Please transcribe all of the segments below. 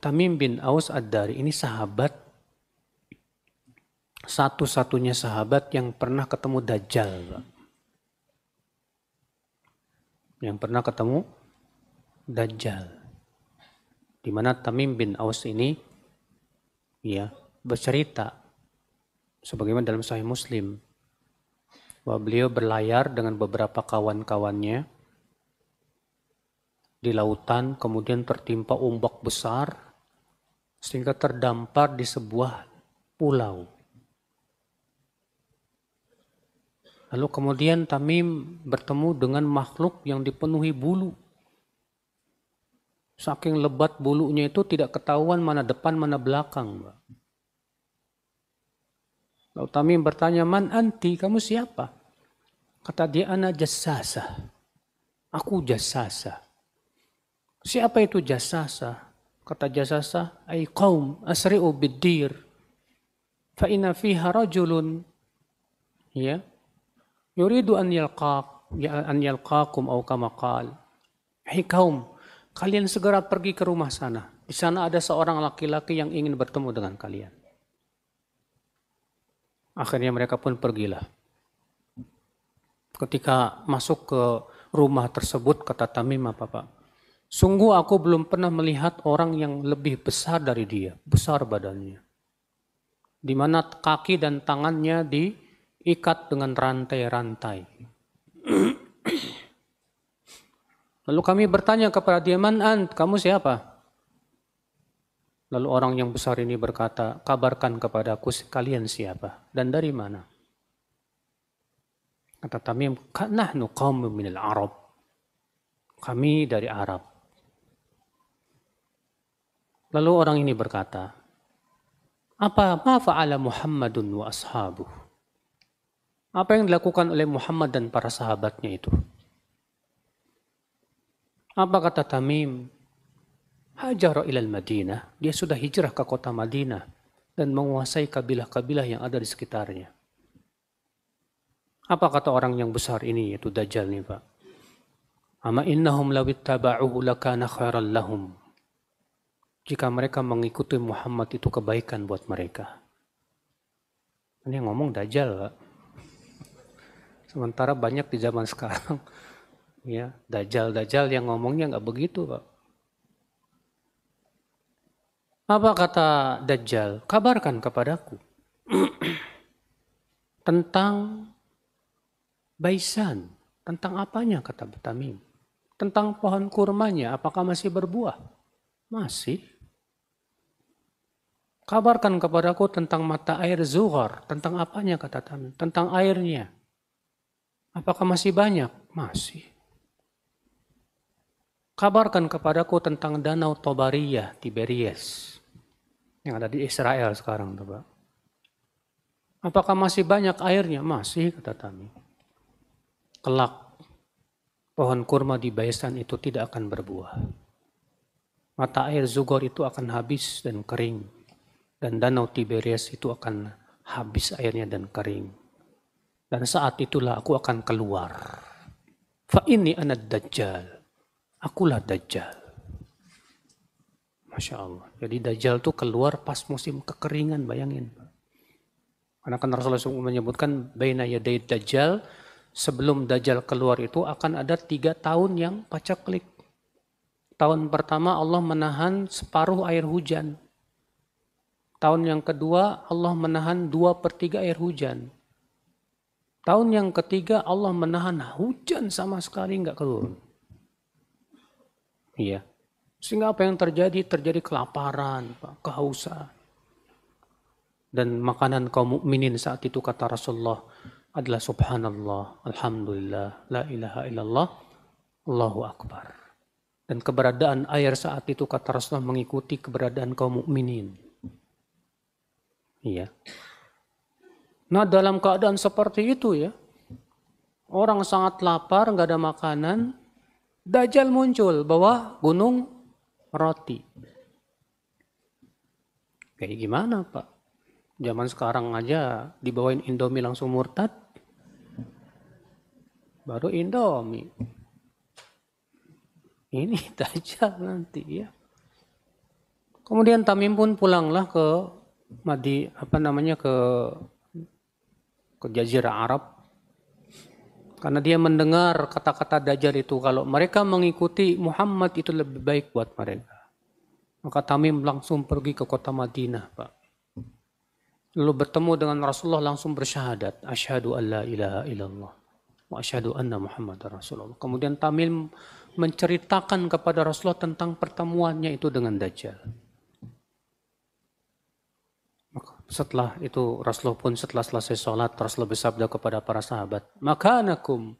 Tamim bin Aus Ad-Dari ini sahabat, satu-satunya sahabat yang pernah ketemu Dajjal. Yang pernah ketemu Dajjal. Di mana Tamim bin Aus ini ya bercerita sebagaimana dalam Sahih Muslim bahwa beliau berlayar dengan beberapa kawan-kawannya di lautan, kemudian tertimpa ombak besar sehingga terdampar di sebuah pulau. Lalu kemudian Tamim bertemu dengan makhluk yang dipenuhi bulu. Saking lebat bulunya itu tidak ketahuan mana depan mana belakang. Lalu Tamim bertanya, "Man anti, kamu siapa?" Kata dia, "Ana jassasa." Aku jassasa. Siapa itu jassasa? Kata jassasa, "Ai qaum asri'u bid-dir fa inna fiha rajulun ya yuridu an yalqakum aw kama qala." Hai kaum, kalian segera pergi ke rumah sana. Di sana ada seorang laki-laki yang ingin bertemu dengan kalian. Akhirnya mereka pun pergilah. Ketika masuk ke rumah tersebut, kata Tamim, apa Pak? Sungguh aku belum pernah melihat orang yang lebih besar dari dia, besar badannya. Di mana kaki dan tangannya diikat dengan rantai-rantai. Lalu kami bertanya kepada dia, "Man ant, kamu siapa?" Lalu orang yang besar ini berkata, "Kabarkan kepadaku kalian siapa dan dari mana?" Kata Tamim, "Nahnu qaumun minal Arab." Kami dari Arab. Lalu orang ini berkata, ma fa'ala Muhammadun wa ashabuh? Apa yang dilakukan oleh Muhammad dan para sahabatnya itu? Apa kata Tamim? Hajara ilal Madinah. Dia sudah hijrah ke kota Madinah dan menguasai kabilah-kabilah yang ada di sekitarnya. Apa kata orang yang besar ini, yaitu Dajjal nih Pak? Ama innahum lawittaba'uhu lakana khairan lahum. Jika mereka mengikuti Muhammad itu kebaikan buat mereka. Ini yang ngomong Dajjal Pak. Sementara banyak di zaman sekarang ya Dajjal yang ngomongnya nggak begitu Pak. Apa kata Dajjal? Kabarkan kepadaku tentang baisan. Tentang apanya kata Tamim? Tentang pohon kurmanya, apakah masih berbuah? Masih. Kabarkan kepadaku tentang mata air Zuhar. Tentang apanya kata Tamim? Tentang airnya. Apakah masih banyak? Masih. Kabarkan kepadaku tentang danau Tobariyah, Tiberias. Yang ada di Israel sekarang. Pak. Apakah masih banyak airnya? Masih, kata Tamim. Kelak, pohon kurma di Baisan itu tidak akan berbuah. Mata air Zuhar itu akan habis dan kering. Dan danau Tiberias itu akan habis airnya dan kering. Dan saat itulah aku akan keluar. Fa inni ana Dajjal. Akulah Dajjal. Masya Allah. Jadi Dajjal itu keluar pas musim kekeringan, bayangin. Karena kan Rasulullah SAW menyebutkan baina yaday Dajjal, sebelum Dajjal keluar itu akan ada 3 tahun yang pacaklik. Tahun pertama Allah menahan separuh air hujan. Tahun yang kedua Allah menahan 2/3 air hujan. Tahun yang ketiga Allah menahan hujan sama sekali nggak turun. Iya. Sehingga apa yang terjadi? Terjadi kelaparan, kehausan. Dan makanan kaum mukminin saat itu kata Rasulullah adalah subhanallah, alhamdulillah, la ilaha illallah, Allahu akbar. Dan keberadaan air saat itu kata Rasulullah mengikuti keberadaan kaum mukminin. Iya. Nah dalam keadaan seperti itu ya, orang sangat lapar, nggak ada makanan, Dajjal muncul bawa gunung roti. Kayak gimana Pak? Zaman sekarang aja dibawain Indomie langsung murtad. Baru Indomie. Ini Dajjal nanti ya. Kemudian Tamim pun pulanglah ke ke Jazirah Arab. Karena dia mendengar kata-kata Dajjal itu, kalau mereka mengikuti Muhammad itu lebih baik buat mereka. Maka Tamim langsung pergi ke kota Madinah, Pak. Lalu bertemu dengan Rasulullah, langsung bersyahadat, asyhadu an la ilaha illallah wa asyhadu anna Muhammadar Rasulullah. Kemudian Tamim menceritakan kepada Rasulullah tentang pertemuannya itu dengan Dajjal. Setelah itu Rasulullah pun setelah selesai sholat, Rasulullah bersabda kepada para sahabat, makanakum,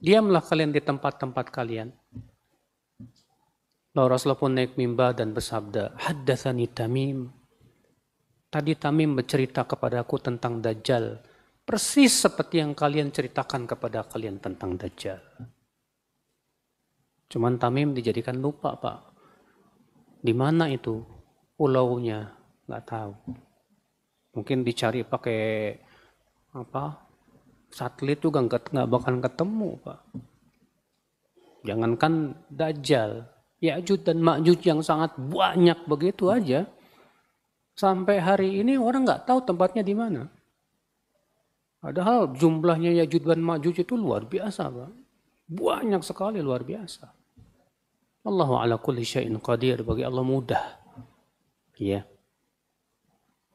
diamlah kalian di tempat-tempat kalian. Lalu Rasulullah pun naik mimbar dan bersabda, haddatsani Tamim. Tadi Tamim bercerita kepadaku tentang Dajjal, persis seperti yang kalian ceritakan kepada kalian tentang Dajjal. Cuman Tamim dijadikan lupa, Pak. Di mana itu pulaunya? Nggak tahu. Mungkin dicari pakai satelit juga nggak bakal ketemu, Pak. Jangankan Dajjal, Ya'juj dan Ma'juj yang sangat banyak begitu aja. Sampai hari ini orang nggak tahu tempatnya di mana. Padahal jumlahnya Ya'juj dan Ma'juj itu luar biasa, Pak. Banyak sekali, luar biasa. Allahu ala kulli syai'in qadir, bagi Allah mudah. Ya.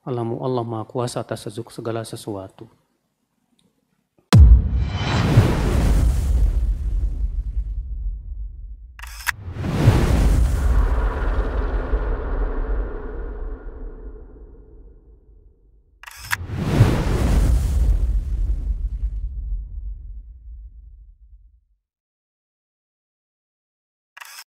Allah Maha Kuasa atas segala sesuatu.